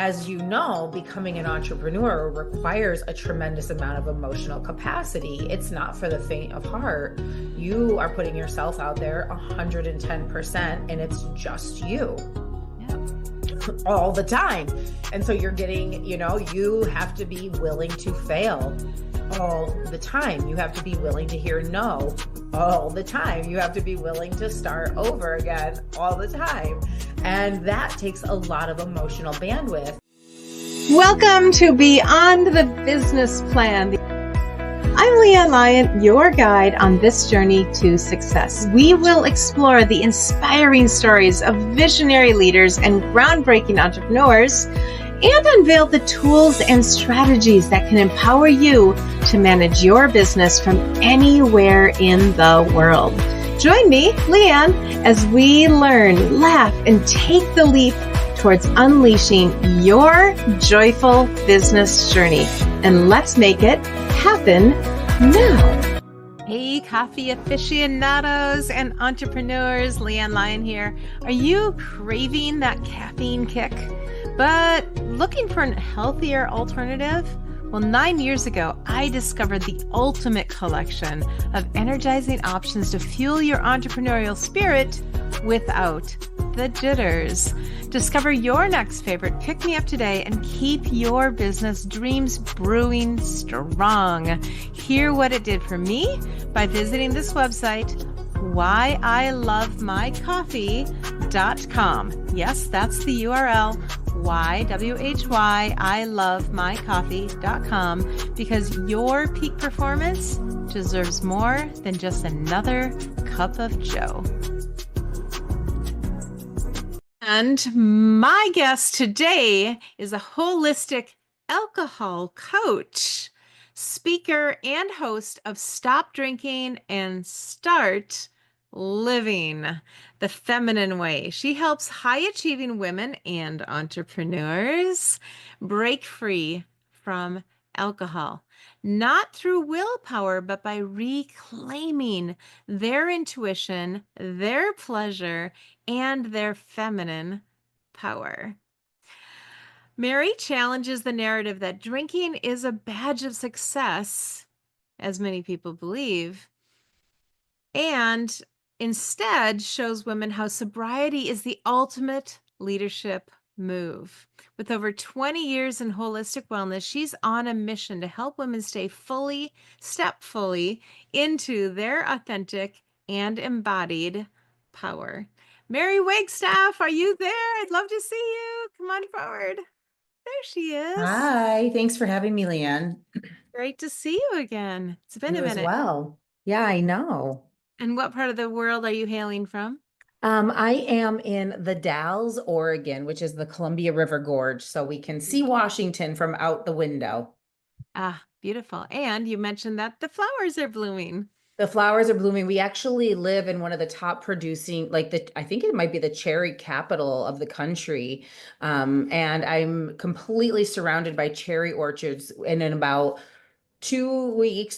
As you know, becoming an entrepreneur requires a tremendous amount of emotional capacity. It's not for the faint of heart. You are putting yourself out there 110%, and it's just you all the time. And so you're getting, you have to be willing to fail all the time. You have to be willing to hear no all the time. You have to be willing to start over again all the time. And that takes a lot of emotional bandwidth. Welcome to Beyond the Business Plan. I'm Leanne Lyon, your guide on this journey to success. We will explore the inspiring stories of visionary leaders and groundbreaking entrepreneurs and unveil the tools and strategies that can empower you to manage your business from anywhere in the world. Join me, Leanne, as we learn, laugh, and take the leap towards unleashing your joyful business journey. And let's make it happen now. Hey, coffee aficionados and entrepreneurs, Leanne Lyon here. Are you craving that caffeine kick, but looking for a healthier alternative? Well, 9 years ago, I discovered the ultimate collection of energizing options to fuel your entrepreneurial spirit without the jitters. Discover your next favorite pick-me-up today and keep your business dreams brewing strong. Hear what it did for me by visiting this website, whyilovemycoffee.com. Yes, that's the URL, whyilovemycoffee.com, because your peak performance deserves more than just another cup of joe. And my guest today is a holistic alcohol coach, speaker, and host of Stop Drinking and Start Living the Feminine Way. She helps high-achieving women and entrepreneurs break free from alcohol, not through willpower, but by reclaiming their intuition, their pleasure, and their feminine power. Mary challenges the narrative that drinking is a badge of success, as many people believe, and instead shows women how sobriety is the ultimate leadership move. With over 20 years in holistic wellness, she's on a mission to help women step fully into their authentic and embodied power. Mary Wagstaff, are you there? I'd love to see you. Come on forward. There she is. Hi, thanks for having me, Leanne. Great to see you again. It's been a You as minute. well. Yeah, I know. And what part of the world are you hailing from? I am in the Dalles, Oregon, which is the Columbia River Gorge, so we can see Washington from out the window. Ah, beautiful. And you mentioned that the flowers are blooming. The flowers are blooming. We actually live in one of the top producing, I think it might be the cherry capital of the country. And I'm completely surrounded by cherry orchards. And in about 3 weeks,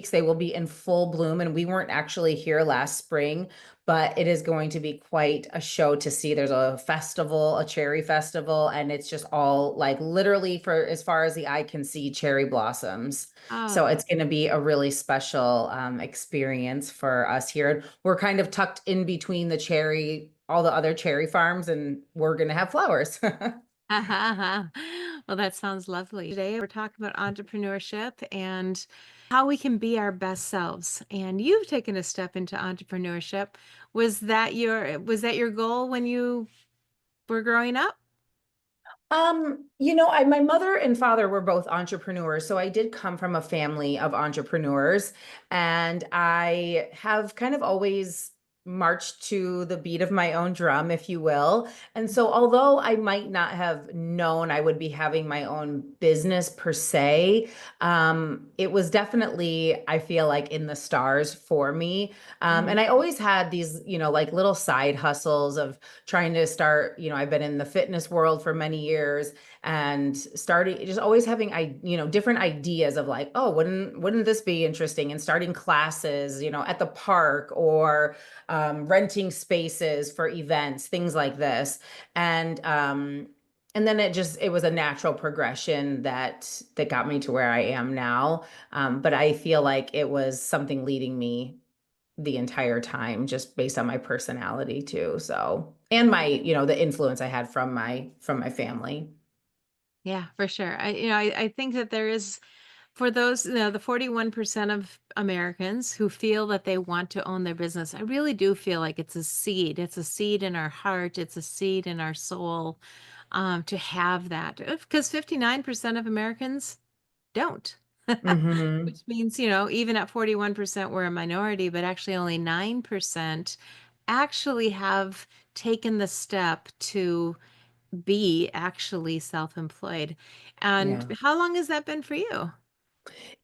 they will be in full bloom. And we weren't actually here last spring, but it is going to be quite a show to see. There's a festival, a cherry festival, and it's just all like literally for as far as the eye can see cherry blossoms. So it's going to be a really special experience for us here. We're kind of tucked in between all the other cherry farms, and we're going to have flowers. Well, that sounds lovely. Today we're talking about entrepreneurship and how we can be our best selves. And you've taken a step into entrepreneurship. Was that your goal when you were growing up? My mother and father were both entrepreneurs, so I did come from a family of entrepreneurs, and I have kind of always marched to the beat of my own drum, if you will. And so, although I might not have known I would be having my own business per se, it was definitely, I feel like, in the stars for me. And I always had these, like little side hustles of trying to start, I've been in the fitness world for many years and starting just always having, different ideas of like, oh, wouldn't this be interesting? And starting classes, at the park or renting spaces for events, things like this. And and then it was a natural progression that got me to where I am now. But I feel like it was something leading me the entire time, just based on my personality too. So, and my, the influence I had from my family. Yeah, for sure. I think that there is, for those, the 41% of Americans who feel that they want to own their business, I really do feel like it's a seed. It's a seed in our heart. It's a seed in our soul, to have that. Because 59% of Americans don't. Hmm. Which means, even at 41%, we're a minority, but actually only 9% actually have taken the step to be actually self-employed. And Yeah. how long has that been for you?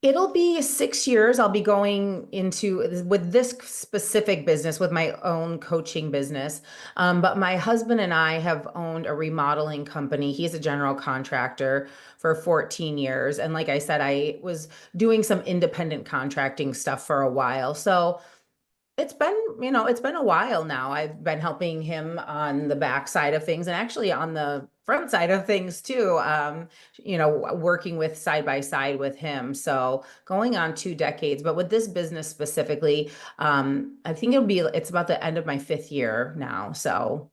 It'll be 6 years. I'll be going into with this specific business, with my own coaching business. But my husband and I have owned a remodeling company. He's a general contractor for 14 years. And like I said, I was doing some independent contracting stuff for a while. So it's been a while now. I've been helping him on the back side of things and actually on the front side of things too. Working with side by side with him. So going on 2 decades, but with this business specifically, I think it's about the end of my 5th year now. So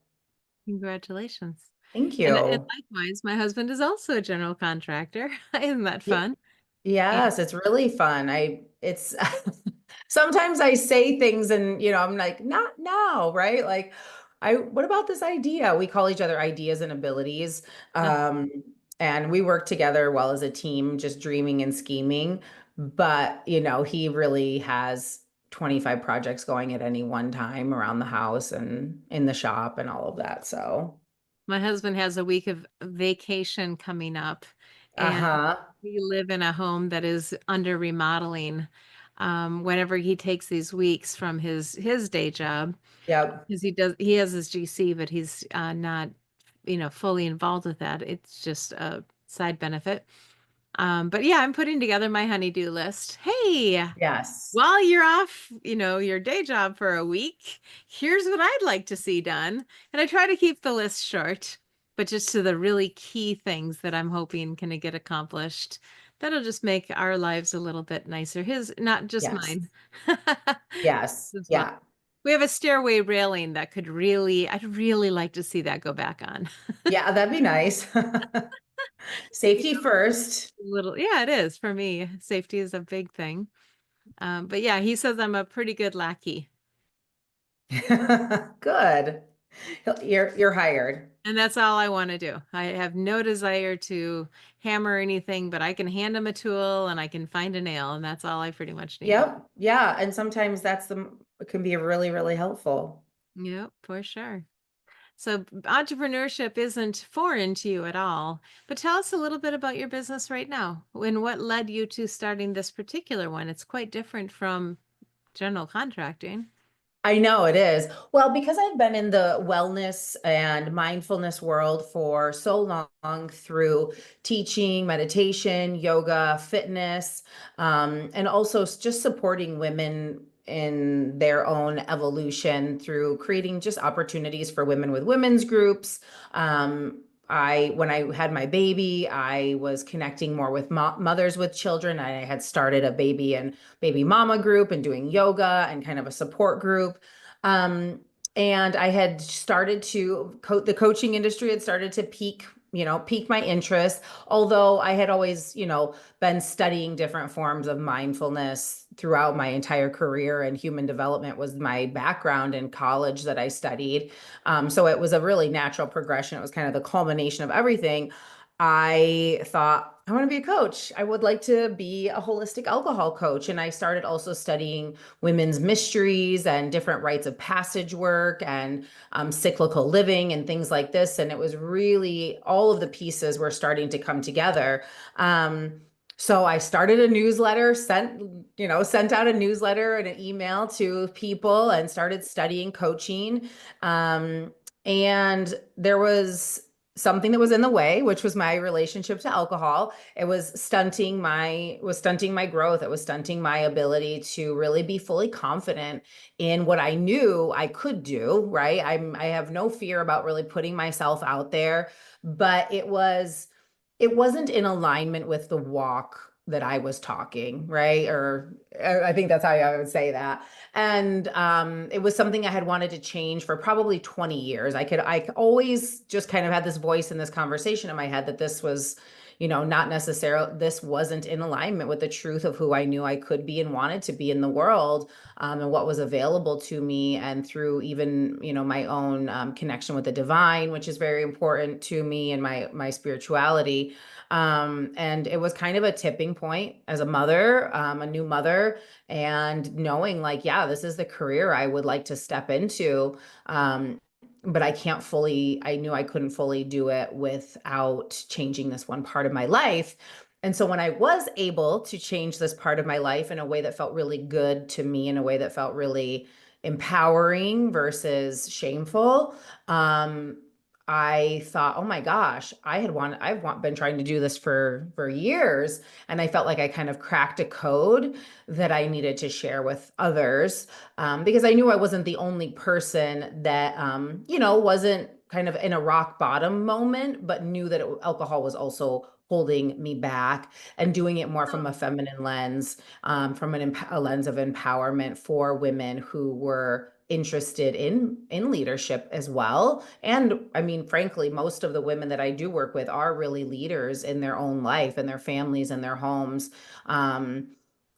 Congratulations. thank And you. likewise, my husband is also a general contractor. Isn't that Y- fun? Yeah. Yes, it's really fun. It's sometimes I say things and, I'm like, not now, right? Like, what about this idea? We call each other ideas and abilities. Uh, Um, and we work together well as a team, just dreaming and scheming. But, he really has 25 projects going at any one time around the house and in the shop and all of that. So, my husband has a week of vacation coming up, and uh-huh. we live in a home that is under remodeling. Whenever he takes these weeks from his day job, Yep. because he has his GC, but he's not, fully involved with that. It's just a side benefit. But yeah, I'm putting together my honeydew list. Hey, Yes. while you're off, your day job for a week, here's what I'd like to see done. And I try to keep the list short, but just to the really key things that I'm hoping can get accomplished. That'll just make our lives a little bit nicer. His, not just Yes. mine. Yes. As well. Yeah. We have a stairway railing that I'd really like to see that go back on. Yeah, that'd be nice. Safety first. Little, yeah, it is for me. Safety is a big thing. But yeah, he says I'm a pretty good lackey. Good. You're hired. And that's all I want to do. I have no desire to hammer anything, but I can hand him a tool and I can find a nail, and that's all I pretty much need. Yep. Yeah. And sometimes it can be really, really helpful. Yep, for sure. So entrepreneurship isn't foreign to you at all, but tell us a little bit about your business right now and what led you to starting this particular one. It's quite different from general contracting. I know it is. Well, because I've been in the wellness and mindfulness world for so long through teaching, meditation, yoga, fitness, and also just supporting women in their own evolution through creating just opportunities for women with women's groups. When I had my baby, I was connecting more with mothers with children. I had started a baby and baby mama group and doing yoga and kind of a support group. Um, and I had started to the coaching industry had started to pique my interest. Although I had always, been studying different forms of mindfulness throughout my entire career, and human development was my background in college that I studied. So it was a really natural progression. It was kind of the culmination of everything. I thought, I want to be a coach. I would like to be a holistic alcohol coach. And I started also studying women's mysteries and different rites of passage work and cyclical living and things like this. And it was really all of the pieces were starting to come together. So I started a newsletter, sent out a newsletter and an email to people and started studying coaching. And there was something that was in the way, which was my relationship to alcohol. It was stunting my growth. It was stunting my ability to really be fully confident in what I knew I could do, right? I have no fear about really putting myself out there, but it wasn't in alignment with the walk that I was talking, right? Or I think that's how I would say that. And it was something I had wanted to change for probably 20 years. I always just kind of had this voice in this conversation in my head that this was, not necessarily, this wasn't in alignment with the truth of who I knew I could be and wanted to be in the world, and what was available to me, and through even, my own connection with the divine, which is very important to me, and my spirituality. And it was kind of a tipping point as a mother, a new mother, and knowing like, yeah, this is the career I would like to step into. But I knew I couldn't fully do it without changing this one part of my life. And so when I was able to change this part of my life in a way that felt really good to me, in a way that felt really empowering versus shameful, I thought, oh my gosh, been trying to do this for years, and I felt like I kind of cracked a code that I needed to share with others, because I knew I wasn't the only person that wasn't kind of in a rock bottom moment, but knew that alcohol was also holding me back, and doing it more from a feminine lens, from a lens of empowerment for women who were interested in leadership as well. And I mean, frankly, most of the women that I do work with are really leaders in their own life, and their families, and their homes, um,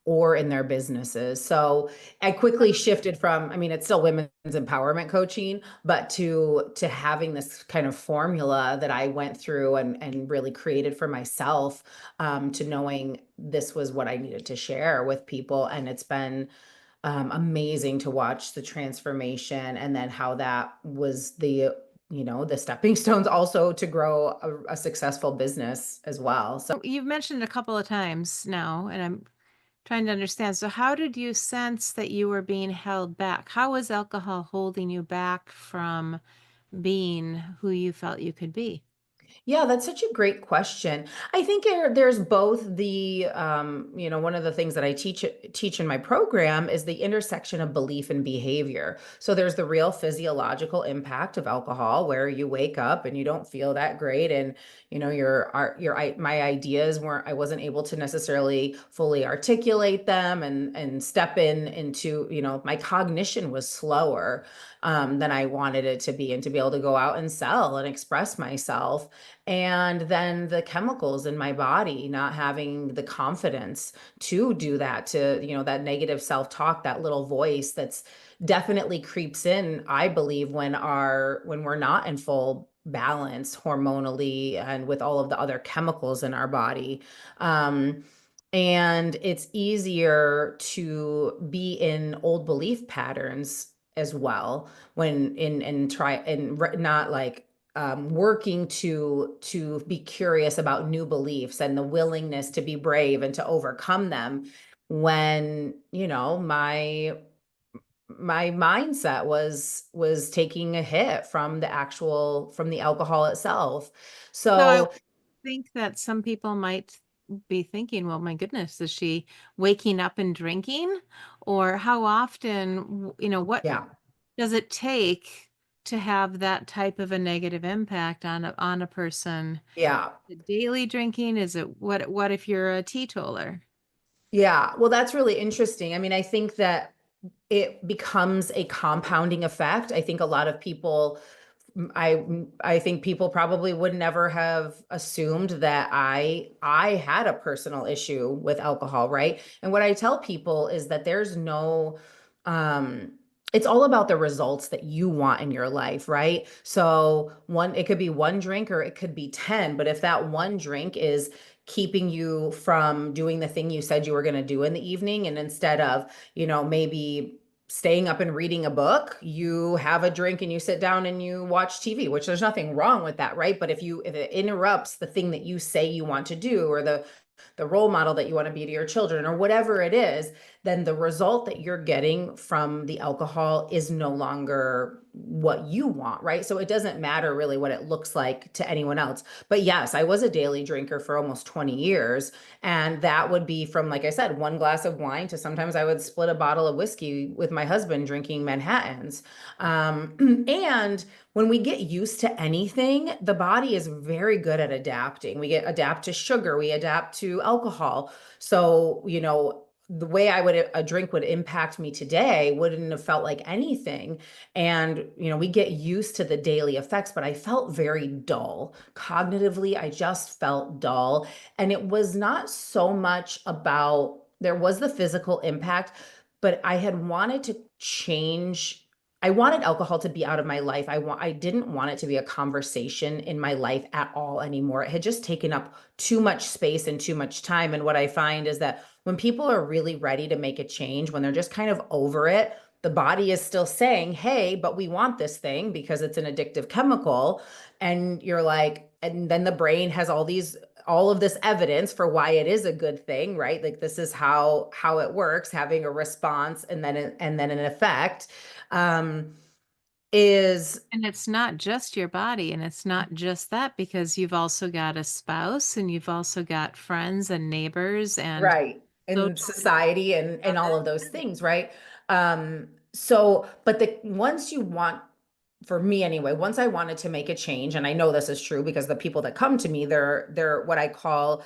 or in their businesses. So I quickly shifted from, I mean, it's still women's empowerment coaching, but to having this kind of formula that I went through and really created for myself, to knowing this was what I needed to share with people. And it's been amazing to watch the transformation, and then how that was the stepping stones also to grow a successful business as well. So You've mentioned a couple of times now, and I'm trying to understand. So, how did you sense that you were being held back? How was alcohol holding you back from being who you felt you could be? yeah, that's such a great question. I think there's both one of the things that I teach in my program is the intersection of belief and behavior. So there's the real physiological impact of alcohol, where you wake up and you don't feel that great, and my ideas weren't, I wasn't able to necessarily fully articulate them, and step into, my cognition was slower than I wanted it to be, and to be able to go out and sell and express myself. And then the chemicals in my body not having the confidence to do that, to, that negative self-talk, that little voice that's definitely creeps in, I believe, when we're not in full balance hormonally, and with all of the other chemicals in our body. And it's easier to be in old belief patterns as well, when in and try and not like, working to be curious about new beliefs, and the willingness to be brave and to overcome them, when my mindset was taking a hit from the alcohol itself. So, I So think that some people might be thinking, well, my goodness, is she waking up and drinking? Or how often, what yeah. does it take to have that type of a negative impact on a person? Yeah. The daily drinking? Is it what if you're a teetotaler? Yeah. Well, that's really interesting. I mean, I think that it becomes a compounding effect. I think a lot of people, I think people probably would never have assumed that I had a personal issue with alcohol, right? And what I tell people is that there's no um it's all about the results that you want in your life, right? So it could be one drink, or it could be 10, but if that one drink is keeping you from doing the thing you said you were going to do in the evening, and instead of, maybe staying up and reading a book, you have a drink and you sit down and you watch TV, which there's nothing wrong with that, right? But if it interrupts the thing that you say you want to do, or the role model that you want to be to your children, or whatever it is, then the result that you're getting from the alcohol is no longer what you want, right? So it doesn't matter really what it looks like to anyone else. But yes, I was a daily drinker for almost 20 years. And that would be from, like I said, one glass of wine to sometimes I would split a bottle of whiskey with my husband drinking Manhattans. And when we get used to anything, the body is very good at adapting. We adapt to sugar, we adapt to alcohol. So, the way a drink would impact me today wouldn't have felt like anything. And, we get used to the daily effects, but I felt very dull. Cognitively, I just felt dull. And it was not so much about, there was the physical impact, but I had wanted to change. I wanted alcohol to be out of my life. I didn't want it to be a conversation in my life at all anymore. It had just taken up too much space and too much time. And what I find is that when people are really ready to make a change, when they're just kind of over it, the body is still saying, hey, but we want this thing because it's an addictive chemical. And you're like, and then the brain has all of this evidence for why it is a good thing, right? Like this is how it works, having a response and then an effect. Is And it's not just your body, and it's not just that, because you've also got a spouse and you've also got friends and neighbors and right, and social society and all of those things, right? So, but the once you want, for me anyway, once I wanted to make a change, and I know this is true because the people that come to me, they're what I call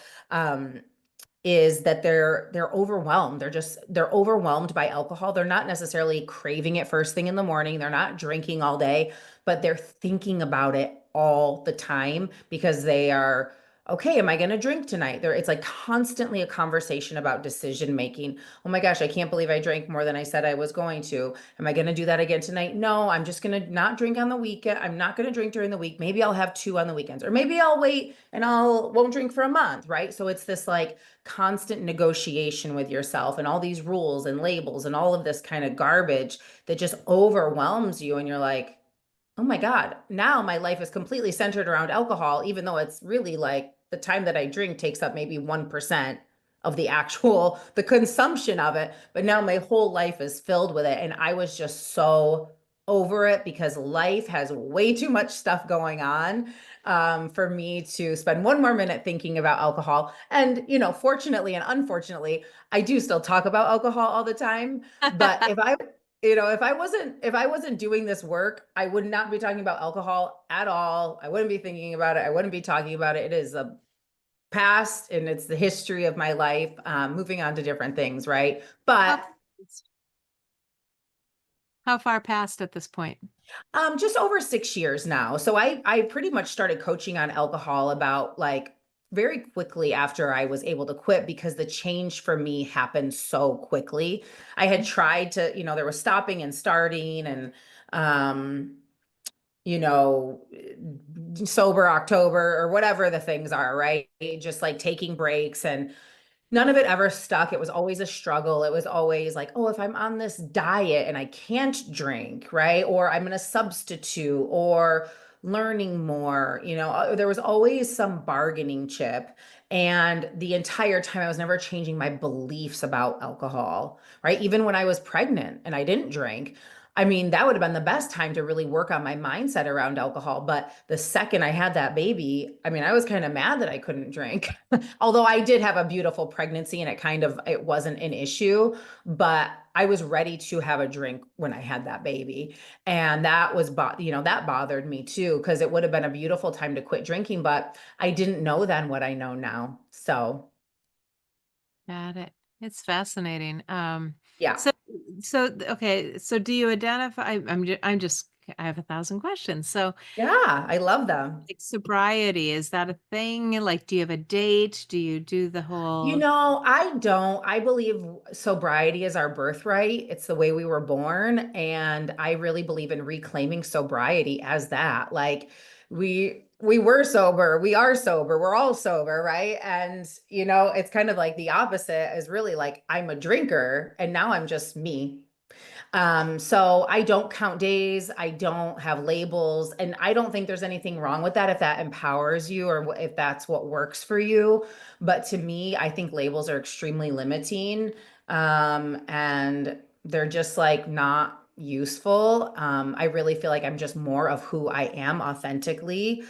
is that they're overwhelmed. They're overwhelmed by alcohol. They're not necessarily craving it first thing in the morning. They're not drinking all day, but they're thinking about it all the time because they are, okay, am I going to drink tonight? It's like constantly a conversation about decision making. Oh my gosh, I can't believe I drank more than I said I was going to. Am I going to do that again tonight? No, I'm just going to not drink on the weekend. I'm not going to drink during the week. Maybe I'll have 2 on the weekends, or maybe I'll wait and won't drink for a month, right? So it's this like constant negotiation with yourself and all these rules and labels and all of this kind of garbage that just overwhelms you. And you're like, oh my God, now my life is completely centered around alcohol, even though it's really like the time that I drink takes up maybe 1% of the consumption of it. But now my whole life is filled with it. And I was just so over it because life has way too much stuff going on for me to spend one more minute thinking about alcohol. And, fortunately and unfortunately, I do still talk about alcohol all the time. But if I wasn't doing this work, I would not be talking about alcohol at all. I wouldn't be thinking about it. I wouldn't be talking about it. It is a past and it's the history of my life, moving on to different things, right? But How far past at this point? just over 6 years now. So I pretty much started coaching on alcohol about like very quickly after I was able to quit because the change for me happened so quickly. I had tried to, there was stopping and starting and you know, sober October or whatever the things are, right? Just like taking breaks, and none of it ever stuck. It was always a struggle. It was always like, oh, if I'm on this diet and I can't drink, right? Or I'm going to substitute or learning more, there was always some bargaining chip. And the entire time I was never changing my beliefs about alcohol, right? Even when I was pregnant and I didn't drink, I mean, that would have been the best time to really work on my mindset around alcohol. But the second I had that baby, I mean, I was kind of mad that I couldn't drink. Although I did have a beautiful pregnancy and it wasn't an issue, but I was ready to have a drink when I had that baby. And that that bothered me too, because it would have been a beautiful time to quit drinking, but I didn't know then what I know now. So, Got it. It's fascinating. yeah. Okay. So do you identify, I have 1,000 questions. So Yeah, I love them. like sobriety, is that a thing? Like, do you have a date? Do you do the whole? I don't. I believe sobriety is our birthright. It's the way we were born. And I really believe in reclaiming sobriety as that. Like we were sober, we are sober, we're all sober, right? And it's kind of like the opposite is really like I'm a drinker and now I'm just me. So I don't count days. I don't have labels. And I don't think there's anything wrong with that if that empowers you or if that's what works for you. But to me, I think labels are extremely limiting. And they're just like not useful. I really feel like I'm just more of who I am authentically.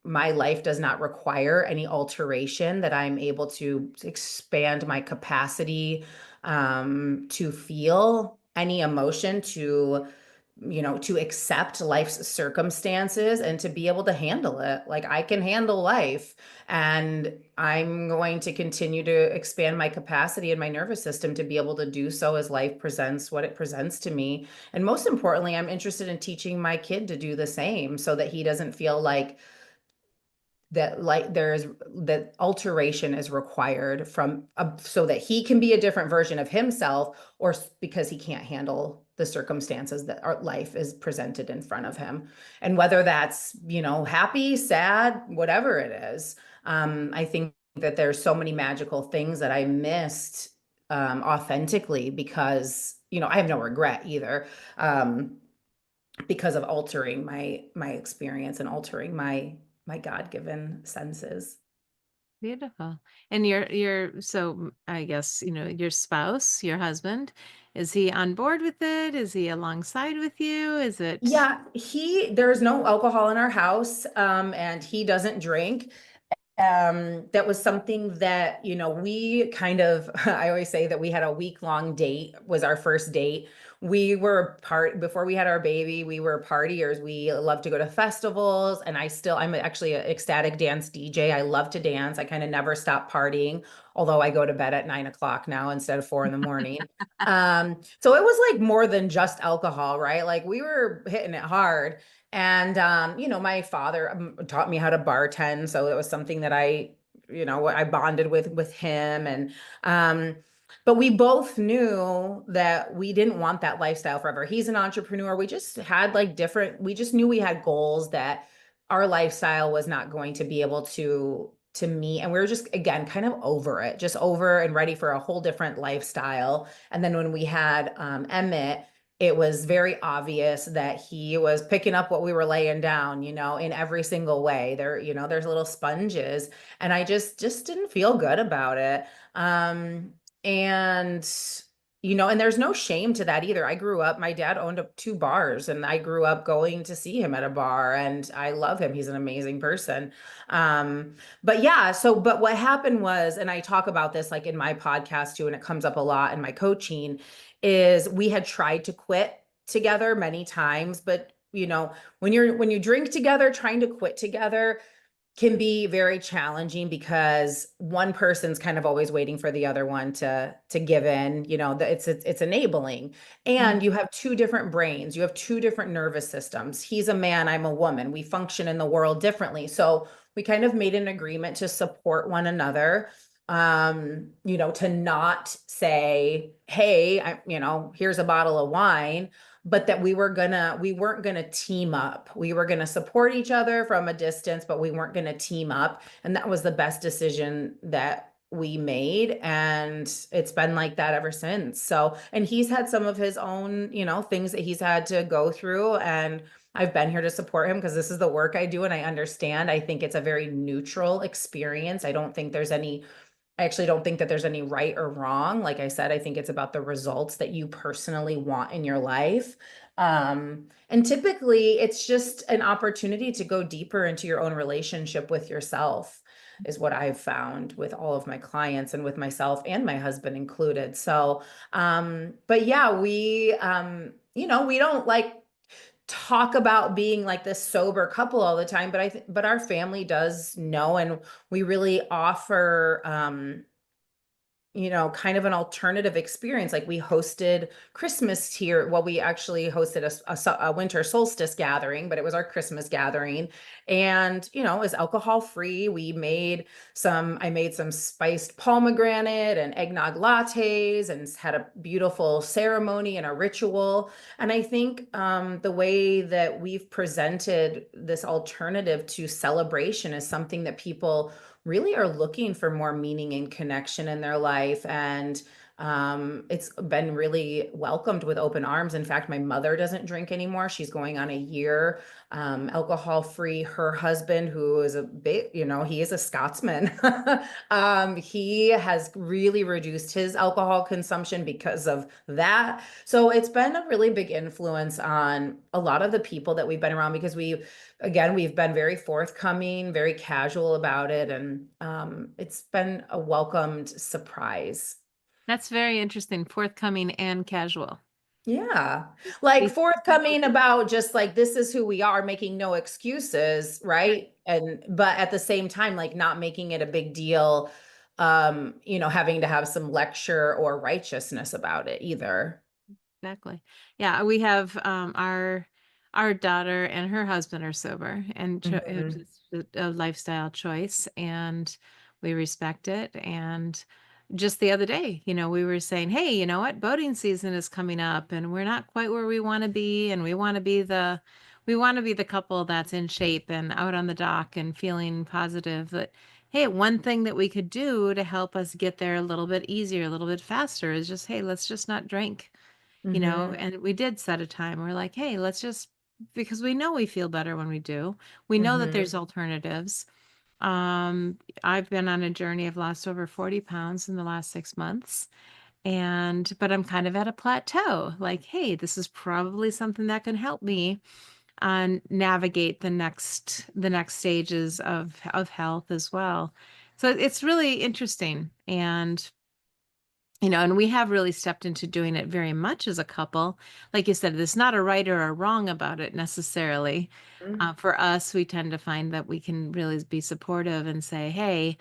My life does not require any alteration, that I'm able to expand my capacity to feel any emotion, to accept life's circumstances and to be able to handle it. Like I can handle life, and I'm going to continue to expand my capacity and my nervous system to be able to do so as life presents what it presents to me. And most importantly, I'm interested in teaching my kid to do the same so that he doesn't feel like that alteration is required so that he can be a different version of himself, or because he can't handle the circumstances that our life is presented in front of him. And whether that's, happy, sad, whatever it is, I think that there's so many magical things that I missed authentically, because, I have no regret either. Because of altering my experience and altering my God-given senses. Beautiful. And so I guess, your spouse, your husband, is he on board with it? Is he alongside with you? Is it? Yeah, there's no alcohol in our house, and he doesn't drink. That was something that, we kind of, I always say that we had a week-long date, was our first date. Before we had our baby, we were partiers. We love to go to festivals, and I'm actually an ecstatic dance DJ. I love to dance. I kind of never stop partying, although I go to bed at 9 o'clock now instead of 4 in the morning. So it was like more than just alcohol, right? Like we were hitting it hard. And, my father taught me how to bartend. So it was something that I bonded with him. But we both knew that we didn't want that lifestyle forever. He's an entrepreneur. We just had we just knew we had goals that our lifestyle was not going to be able to meet. And we were just, again, kind of over it, just over and ready for a whole different lifestyle. And then when we had Emmett, it was very obvious that he was picking up what we were laying down, in every single way. There's little sponges, and I just didn't feel good about it. And and there's no shame to that either. I grew up, my dad owned two bars, and I grew up going to see him at a bar, and I love him. He's an amazing person. But yeah, but what happened was, and I talk about this like in my podcast too, and it comes up a lot in my coaching, is we had tried to quit together many times, but when you drink together, trying to quit together can be very challenging, because one person's kind of always waiting for the other one to give in. It's enabling, and you have two different brains, you have two different nervous systems. He's a man, I'm a woman. We function in the world differently, so we kind of made an agreement to support one another. To not say, hey, here's a bottle of wine, but that we weren't gonna team up. We were gonna support each other from a distance, but we weren't gonna team up. And that was the best decision that we made. And it's been like that ever since. So, and he's had some of his own, things that he's had to go through. And I've been here to support him because this is the work I do. And I understand. I think it's a very neutral experience. I actually don't think that there's any right or wrong. Like I said, I think it's about the results that you personally want in your life. And typically it's just an opportunity to go deeper into your own relationship with yourself, is what I've found with all of my clients and with myself and my husband included. So, but yeah, we don't like talk about being like this sober couple all the time, but our family does know, and we really offer kind of an alternative experience. Like we hosted Christmas here. Well, we actually hosted a winter solstice gathering, but it was our Christmas gathering. And, it was alcohol free. I made some spiced pomegranate and eggnog lattes, and had a beautiful ceremony and a ritual. And I think the way that we've presented this alternative to celebration is something that people really are looking for more meaning and connection in their life. And It's been really welcomed with open arms. In fact, my mother doesn't drink anymore. She's going on a year alcohol free. Her husband, who is a bit, he is a Scotsman. He has really reduced his alcohol consumption because of that. So it's been a really big influence on a lot of the people that we've been around, because we've been very forthcoming, very casual about it. And it's been a welcomed surprise. That's very interesting. Forthcoming and casual. Yeah. Like They- forthcoming about just like, this is who we are, making no excuses, right? But at the same time, like not making it a big deal, having to have some lecture or righteousness about it either. Exactly. Yeah, we have our daughter and her husband are sober, and it's Mhm. just a lifestyle choice, and we respect it. And just the other day, we were saying, hey, you know what? Boating season is coming up, and we're not quite where we want to be, and we want to be the couple that's in shape and out on the dock and feeling positive. That hey, one thing that we could do to help us get there a little bit easier, a little bit faster is just, hey, let's just not drink, Mhm. and we did set a time. We're like, hey, let's just, because we know we feel better when we do. We know that there's Mhm. alternatives. I've been on a journey. I've lost over 40 pounds in the last 6 months. But I'm kind of at a plateau. Like, hey, this is probably something that can help me navigate the next stages of health as well. So it's really interesting. And we have really stepped into doing it very much as a couple. Like you said, there's not a right or a wrong about it necessarily. Mhm. For us, we tend to find that we can really be supportive and say, hey,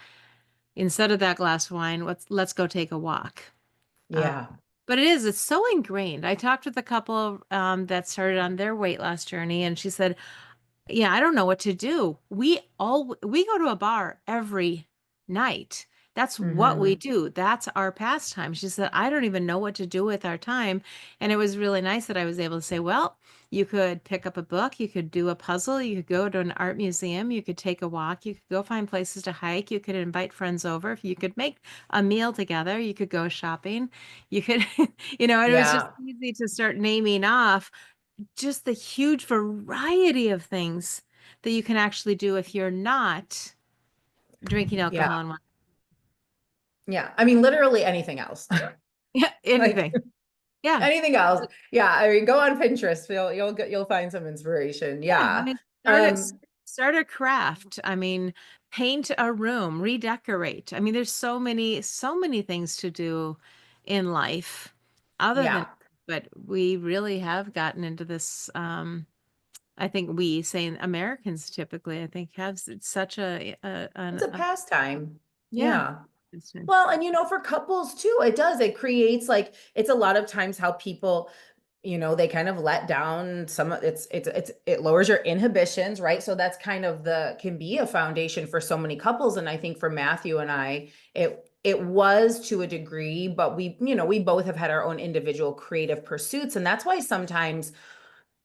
instead of that glass of wine, let's go take a walk. Uh, Yeah. but it's so ingrained. I talked with a couple that started on their weight loss journey, and she said, yeah, I don't know what to do. We go to a bar every night. That's what we Mhm. do. That's our pastime. She said, I don't even know what to do with our time. And it was really nice that I was able to say, well, you could pick up a book, you could do a puzzle, you could go to an art museum, you could take a walk, you could go find places to hike, you could invite friends over, if you could make a meal together, you could go shopping, you could, and it was just Yeah. easy to start naming off just the huge variety of things that you can actually do if you're not drinking Yeah. alcohol and wine. Yeah. I mean, literally anything else. Yeah, Like anything. Yeah. anything else. Yeah. I mean, go on Pinterest. You'll find some inspiration. Yeah. I Yeah. mean, Um, start a craft. I mean, paint a room, redecorate. I mean, there's so many things to do in life other than, yeah. but we really have gotten into this. I think we saying Americans typically, I think have such It's a pastime. yeah. Yeah. Well, and for couples too, it creates like, it's a lot of times how people, they kind of let down some of it lowers your inhibitions, right? So that's kind of can be a foundation for so many couples. And I think for Matthew and I, it was to a degree, but we both have had our own individual creative pursuits. And that's why sometimes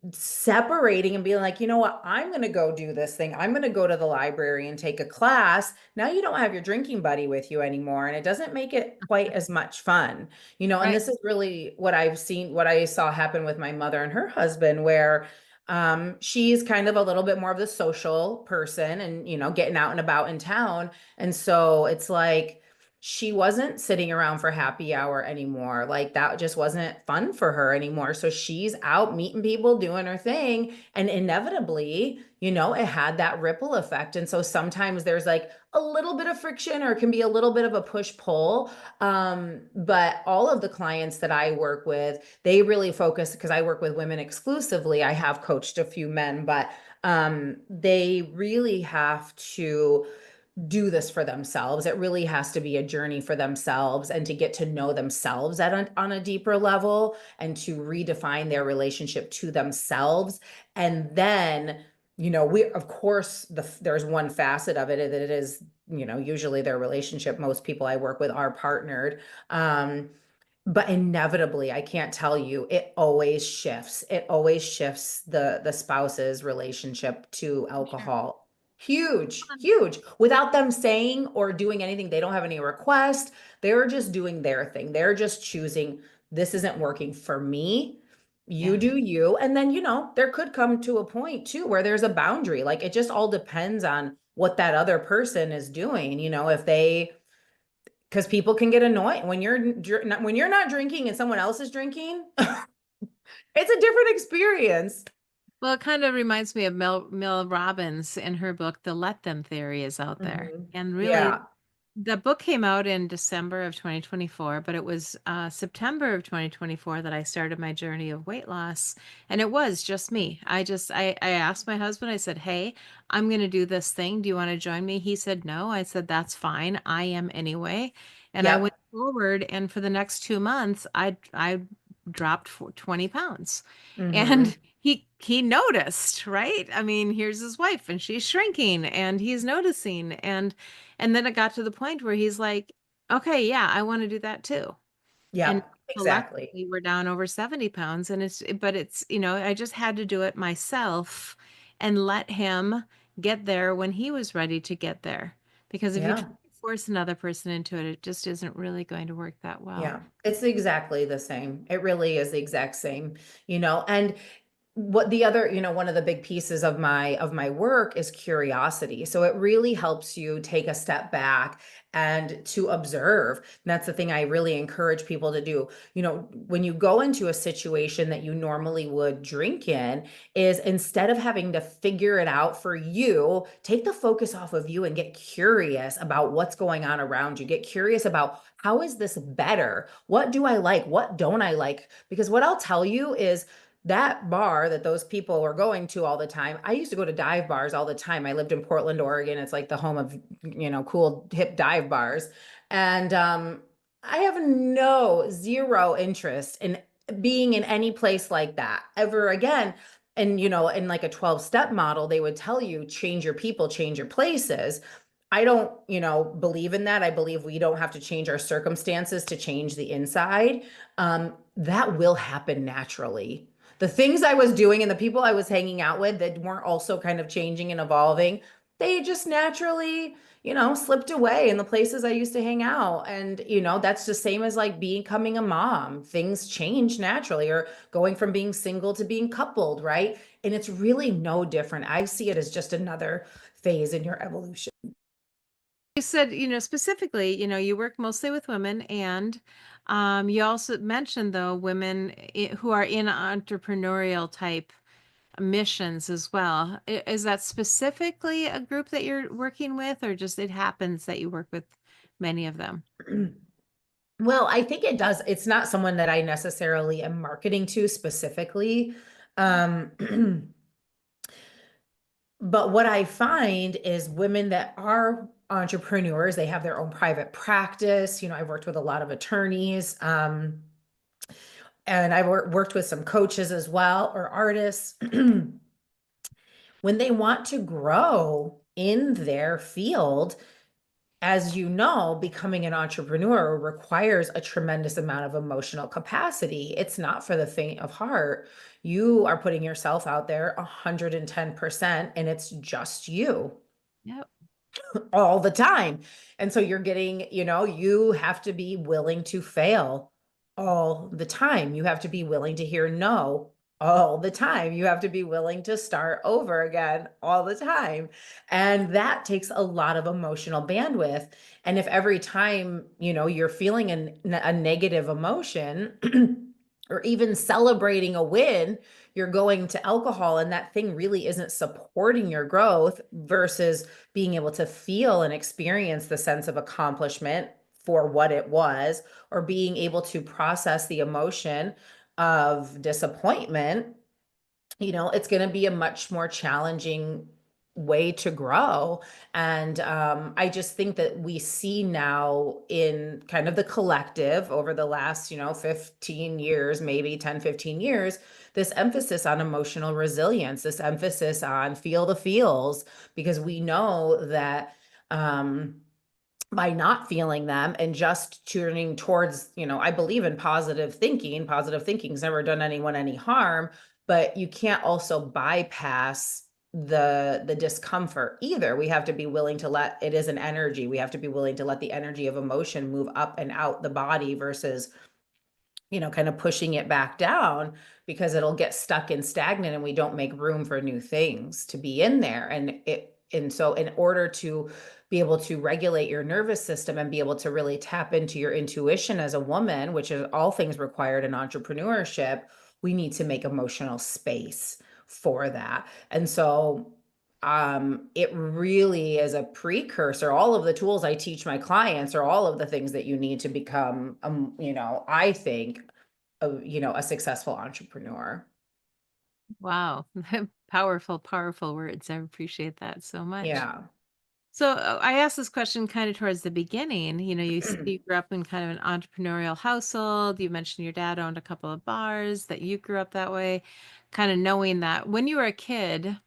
separating and being like, you know what, I'm going to go do this thing. I'm going to go to the library and take a class. Now you don't have your drinking buddy with you anymore. And it doesn't make it quite as much fun, and Right. this is really what what I saw happen with my mother and her husband, where she's kind of a little bit more of the social person and, getting out and about in town. And so it's like, she wasn't sitting around for happy hour anymore. Like that just wasn't fun for her anymore. So she's out meeting people, doing her thing. And inevitably, it had that ripple effect. And so sometimes there's like a little bit of friction, or it can be a little bit of a push pull. But all of the clients that I work with, they really focus, because I work with women exclusively. I have coached a few men, but they really have to do this for themselves. It really has to be a journey for themselves, and to get to know themselves on a deeper level, and to redefine their relationship to themselves. And then, we, of course, there's one facet of it that it is, usually their relationship. Most people I work with are partnered. But inevitably, I can't tell you, it always shifts. It always shifts the spouse's relationship to Sure. alcohol. Huge, huge. Without them saying or doing anything, they don't have any request. They're just doing their thing. They're just choosing, this isn't working for me. You Yeah. do you. And then, there could come to a point too where there's a boundary. Like it just all depends on what that other person is doing. If they, because people can get annoyed when you're not drinking and someone else is drinking. It's a different experience. Well, it kind of reminds me of Mel Robbins in her book, The Let Them Theory is out there. Mhm. And really, Yeah. the book came out in December of 2024, but it was September of 2024 that I started my journey of weight loss. And it was just me. I asked my husband, I said, hey, I'm going to do this thing. Do you want to join me? He said, no. I said, that's fine. I am anyway. And I went Yep. forward, and for the next 2 months, I dropped 20 pounds. Hmm. And he noticed, right? I mean, here's his wife and she's shrinking and he's noticing. And then it got to the point where he's like, okay, yeah, I want to do that too. And Yep. Exactly. collectively we're down over 70 pounds. And but it's, I just had to do it myself and let him get there when he was ready to get there. Because if you try Yeah. to force another person into it, it just isn't really going to work that well. Yeah, it's exactly the same. It really is the exact same, and what the other, one of the big pieces of my work is curiosity. So it really helps you take a step back and to observe. And that's the thing I really encourage people to do. When you go into a situation that you normally would drink in, is instead of having to figure it out for you, take the focus off of you and get curious about what's going on around you. Get curious about, how is this better? What do I like? What don't I like? Because what I'll tell you is, that bar that those people were going to all the time, I used to go to dive bars all the time. I lived in Portland, Oregon. It's like the home of, cool hip dive bars. And I have no zero interest in being in any place like that ever again. And, in like a 12-step model, they would tell you, change your people, change your places. I don't, believe in that. I believe we don't have to change our circumstances to change the inside. That will happen naturally. The things I was doing and the people I was hanging out with that weren't also kind of changing and evolving, they just naturally, slipped away in the places I used to hang out. And, that's the same as like becoming a mom. Things change naturally, or going from being single to being coupled, right? And it's really no different. I see it as just another phase in your evolution. You said, specifically, you work mostly with women, and you also mentioned, though, women who are in entrepreneurial type missions as well. Is that specifically a group that you're working with, or just it happens that you work with many of them? Well, I think it does. It's not someone that I necessarily am marketing to specifically. Um, but what I find is women that are entrepreneurs, they have their own private practice. I've worked with a lot of attorneys, and I've worked with some coaches as well, or artists. When they want to grow in their field, as you know, becoming an entrepreneur requires a tremendous amount of emotional capacity. It's not for the faint of heart. You are putting yourself out there 110%, and it's just you Yep. all the time. And so you're getting, you have to be willing to fail all the time. You have to be willing to hear no all the time. You have to be willing to start over again all the time. And that takes a lot of emotional bandwidth. And if every time, you're feeling a negative emotion, or even celebrating a win, you're going to alcohol, and that thing really isn't supporting your growth versus being able to feel and experience the sense of accomplishment for what it was, or being able to process the emotion of disappointment, it's going to be a much more challenging way to grow. And I just think that we see now in kind of the collective over the last, 15 years, maybe 10, 15 years, this emphasis on emotional resilience, this emphasis on feel the feels, because we know that by not feeling them and just turning towards, I believe in positive thinking. Positive thinking's never done anyone any harm, but you can't also bypass the discomfort either. We have to be willing to let it is an energy. We have to be willing to let the energy of emotion move up and out the body versus, kind of pushing it back down, because it'll get stuck and stagnant and we don't make room for new things to be in there. And so in order to be able to regulate your nervous system and be able to really tap into your intuition as a woman, which is all things required in entrepreneurship, we need to make emotional space for that. And so it really is a precursor. All of the tools I teach my clients are all of the things that you need to become, I think, a successful entrepreneur. Wow. Powerful, powerful words. I appreciate that so much. Yeah. So I asked this question kind of towards the beginning. You said you grew up in kind of an entrepreneurial household. You mentioned your dad owned a couple of bars, that you grew up that way, kind of knowing that. When you were a kid,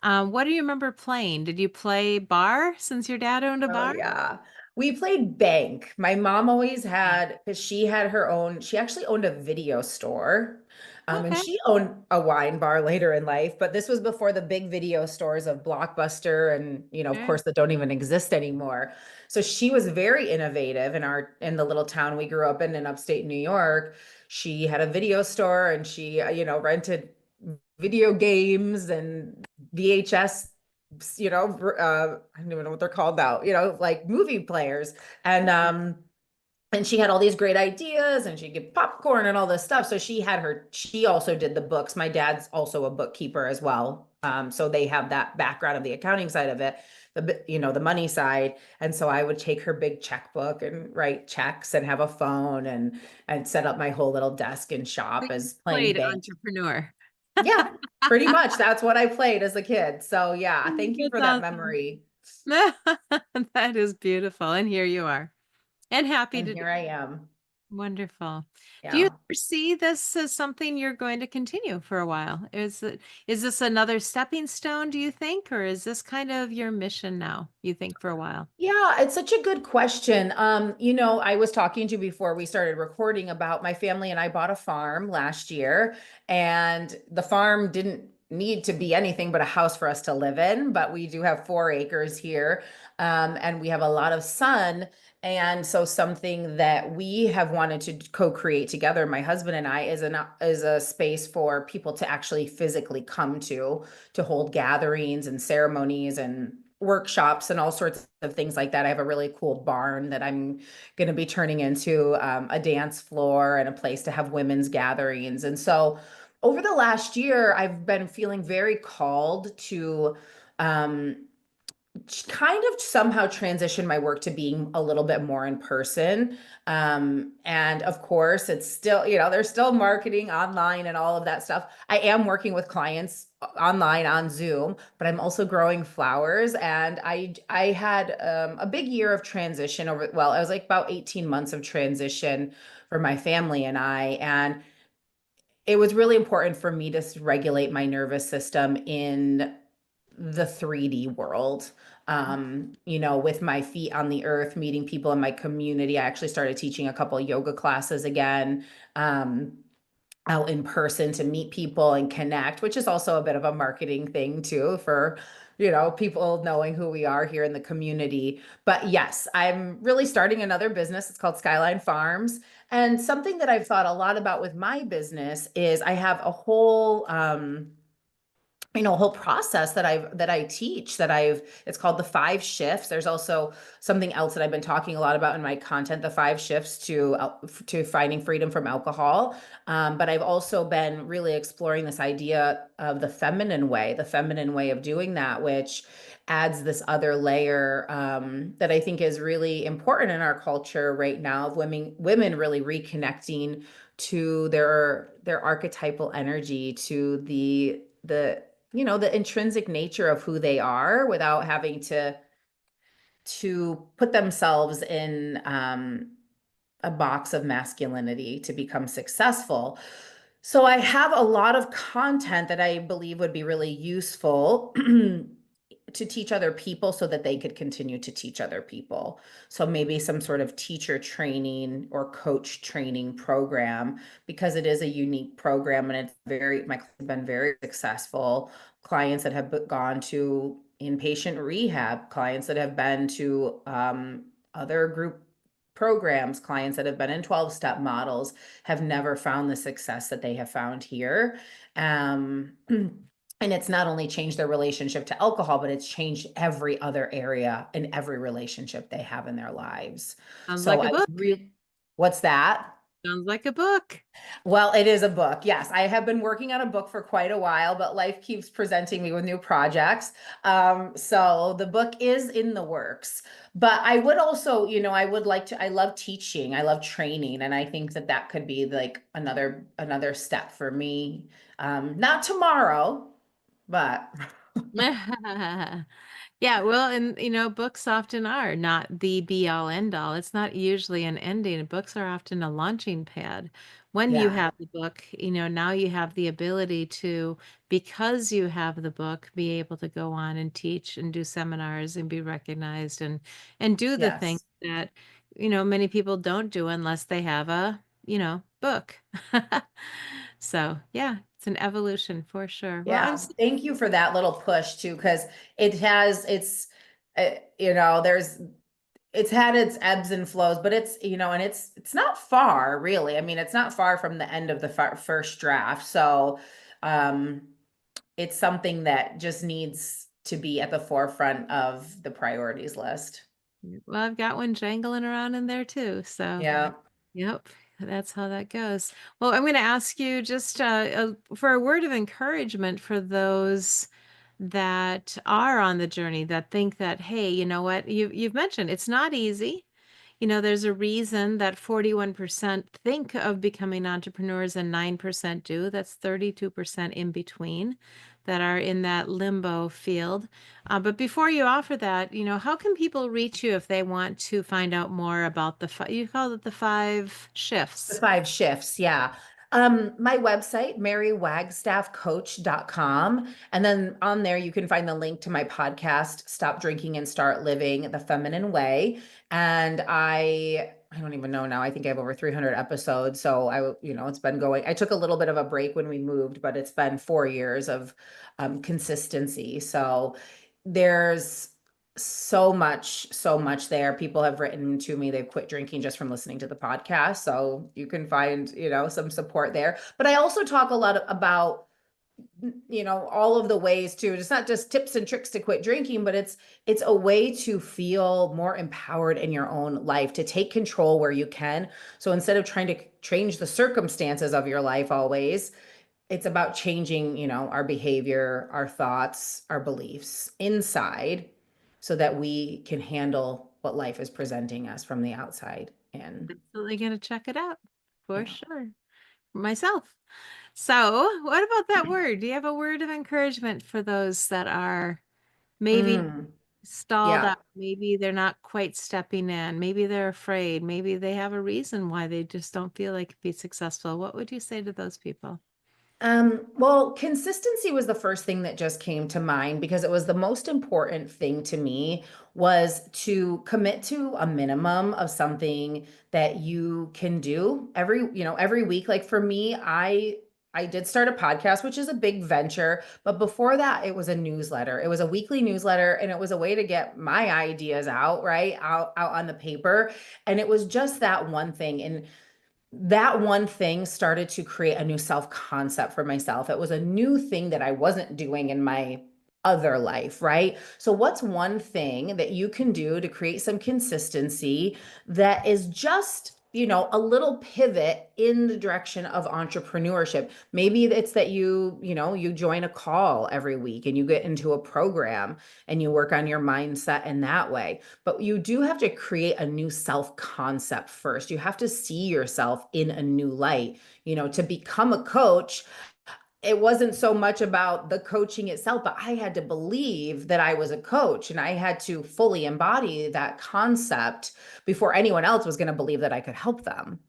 what do you remember playing? Did you play bar since your dad owned a Oh bar? yeah. We played bank. My mom always Yeah. had, because she had her own, she actually owned a video store. And Okay. she owned a wine bar later in life, but this was before the big video stores of Blockbuster and, of Sure. course, that don't even exist anymore. So she was very innovative in the little town we grew up in upstate New York. She had a video store and she, rented video games and VHS, I don't even know what they're called now, like movie players. And she had all these great ideas and she'd get popcorn and all this stuff. So she also did the books. My dad's also a bookkeeper as well. So they have that background of the accounting side of it, the money side. And so I would take her big checkbook and write checks and have a phone and set up my whole little desk and So shop you as playing played bank. entrepreneur. Yeah, pretty much. That's what I played as a kid. So yeah, thank you That's for that awesome. memory. That is beautiful. And here you are. And happy And to do. here I am. Wonderful. Do you Yeah. see this as something you're going to continue for a while? Is this another stepping stone, do you think, or is this kind of your mission now, you think, for a while? Yeah, it's such a good question. I was talking to you before we started recording about my family and I bought a farm last year, and the farm didn't need to be anything but a house for us to live in, but we do have 4 acres here, and we have a lot of sun. And so something that we have wanted to co-create together, my husband and I, is a space for people to actually physically come to hold gatherings and ceremonies and workshops and all sorts of things like that. I have a really cool barn that I'm going to be turning into a dance floor and a place to have women's gatherings. And so over the last year, I've been feeling very called to um, kind of somehow transition my work to being a little bit more in person. And of course, it's still, there's still marketing online and all of that stuff. I am working with clients online on Zoom, but I'm also growing flowers. And I had a big year of transition I was like about 18 months of transition for my family and I. And it was really important for me to regulate my nervous system in the 3D world. With my feet on the earth, meeting people in my community. I actually started teaching a couple of yoga classes again, out in person to meet people and connect, which is also a bit of a marketing thing too for, people knowing who we are here in the community. But yes, I'm really starting another business. It's called Skyline Farms. And something that I've thought a lot about with my business is I have a whole process that I teach it's called the 5 shifts. There's also something else that I've been talking a lot about in my content, the 5 shifts to finding freedom from alcohol. But I've also been really exploring this idea of the feminine way of doing that, which adds this other layer that I think is really important in our culture right now, of women really reconnecting to their archetypal energy, to the intrinsic nature of who they are, without having to put themselves in a box of masculinity to become successful. So I have a lot of content that I believe would be really useful to teach other people so that they could continue to teach other people. So maybe some sort of teacher training or coach training program, because it is a unique program and my clients have been very successful. clients that have gone to inpatient rehab, clients that have been to other group programs, clients that have been in 12-step models have never found the success that they have found here. And it's not only changed their relationship to alcohol, but it's changed every other area in every relationship they have in their lives. Sounds So like a I book. really, what's that? Sounds like a book. Well, it is a book. Yes, I have been working on a book for quite a while, but life keeps presenting me with new projects. So the book is in the works. But I would also, I would like to, I love teaching, I love training, and I think that that could be like another step for me. Not tomorrow, but Yeah, well, and books often are not the be all end all. It's not usually an ending. Books are often a launching pad. When you yeah, have the book, now you have the ability to, because you have the book, be able to go on and teach and do seminars and be recognized and do the things yes. that, many people don't do unless they have a, book. So, yeah, it's an evolution for sure. Well, I'm Yeah, thank you for that little push too, because there's it's had its ebbs and flows, but and it's not far really. I mean, it's not far from the end of the first draft. So, um, it's something that just needs to be at the forefront of the priorities list. Well, I've got one jangling around in there too. So, Yeah. yep, that's how that goes. Well, I'm going to ask you just for a word of encouragement for those that are on the journey that think that, hey, you know what? You've mentioned it's not easy. There's a reason that 41% think of becoming entrepreneurs and 9% do. That's 32% in between that are in that limbo field. But before you offer that, how can people reach you if they want to find out more about you call it the 5 shifts? The 5 shifts, yeah. My website, marywagstaffcoach.com. And then on there, you can find the link to my podcast, Stop Drinking and Start Living the Feminine Way. And I don't even know now. I think I have over 300 episodes. So it's been going. I took a little bit of a break when we moved, but it's been 4 years of consistency. So there's so much there. People have written to me, they've quit drinking just from listening to the podcast. So you can find, some support there. But I also talk a lot about, all of the ways to, it's not just tips and tricks to quit drinking, but it's a way to feel more empowered in your own life, to take control where you can. So instead of trying to change the circumstances of your life always, it's about changing, our behavior, our thoughts, our beliefs inside so that we can handle what life is presenting us from the outside. And Absolutely going to check it out for yeah. sure. Myself. So, what about that word? Do you have a word of encouragement for those that are maybe Mm, stalled yeah. out? Maybe they're not quite stepping in. Maybe they're afraid. Maybe they have a reason why they just don't feel like be successful. What would you say to those people? Well, consistency was the first thing that just came to mind because it was the most important thing to me was to commit to a minimum of something that you can do every week. Like for me, I did start a podcast, which is a big venture, but before that, it was a newsletter. It was a weekly newsletter and it was a way to get my ideas out, right? Out on the paper. And it was just that one thing. And that one thing started to create a new self concept for myself. It was a new thing that I wasn't doing in my other life, right? So, what's one thing that you can do to create some consistency that is just, a little pivot in the direction of entrepreneurship? Maybe it's that you join a call every week and you get into a program and you work on your mindset in that way. But you do have to create a new self concept first. You have to see yourself in a new light. To become a coach, it wasn't so much about the coaching itself, but I had to believe that I was a coach and I had to fully embody that concept before anyone else was going to believe that I could help them,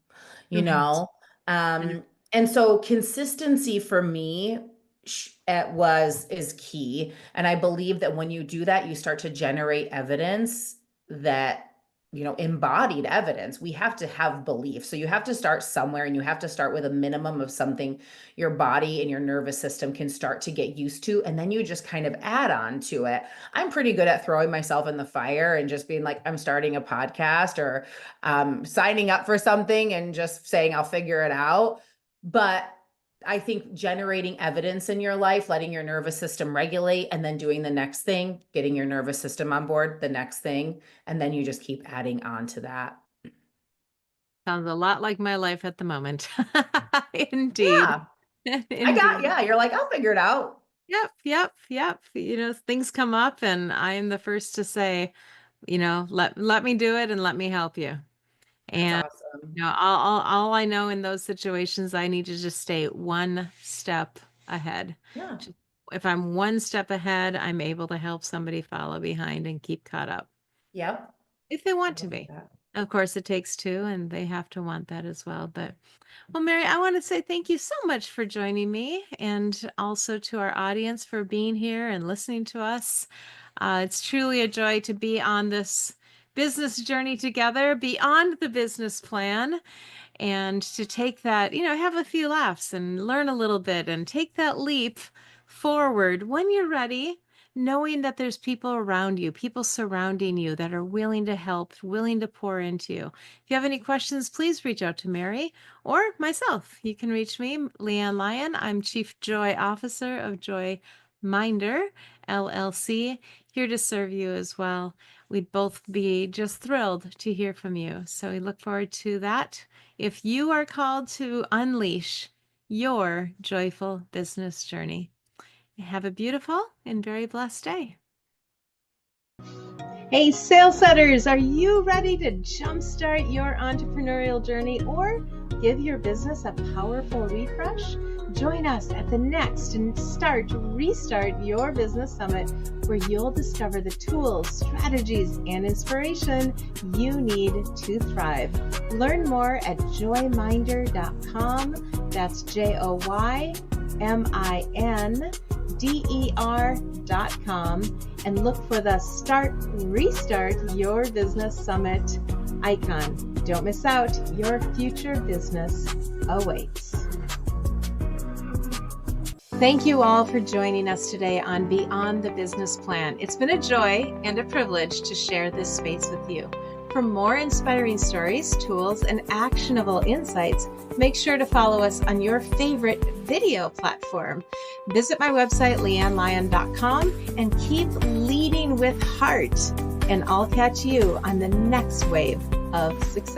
you Right. know? Um, and so consistency for me is key. And I believe that when you do that, you start to generate evidence that embodied evidence. We have to have belief. So you have to start somewhere, and you have to start with a minimum of something your body and your nervous system can start to get used to. And then you just kind of add on to it. I'm pretty good at throwing myself in the fire and just being like, I'm starting a podcast, or signing up for something and just saying I'll figure it out. But I think generating evidence in your life, letting your nervous system regulate, and then doing the next thing, getting your nervous system on board, the next thing, and then you just keep adding on to that. Sounds a lot like my life at the moment. Indeed. Yeah, Indeed. yeah, you're like, I'll figure it out. Yep. Things come up and I'm the first to say, let me do it and let me help you. That's And awesome. all I know in those situations, I need to just stay one step ahead. Yeah. If I'm one step ahead, I'm able to help somebody follow behind and keep caught up Yep. if they I want to love be. that. Of course, it takes two, and they have to want that as well. But, well, Mary, I want to say thank you so much for joining me, and also to our audience for being here and listening to us. It's truly a joy to be on this business journey together beyond the business plan, and to take that, have a few laughs and learn a little bit and take that leap forward when you're ready, knowing that there's people around you, people surrounding you that are willing to help, willing to pour into you. If you have any questions, please reach out to Mary or myself. You can reach me, Leanne Lyon. I'm Chief Joy Officer of Joy Minder, LLC, here to serve you as well. We'd both be just thrilled to hear from you. So we look forward to that. If you are called to unleash your joyful business journey, have a beautiful and very blessed day. Hey, sales setters, are you ready to jumpstart your entrepreneurial journey or give your business a powerful refresh? Join us at the next and Restart Your Business Summit, where you'll discover the tools, strategies, and inspiration you need to thrive. Learn more at joyminder.com. That's JOYMINDER.com, and look for the Restart Your Business Summit icon. Don't miss out. Your future business awaits. Thank you all for joining us today on Beyond the Business Plan. It's been a joy and a privilege to share this space with you. For more inspiring stories, tools, and actionable insights, make sure to follow us on your favorite video platform. Visit my website, leannelyon.com, and keep leading with heart. And I'll catch you on the next wave of success.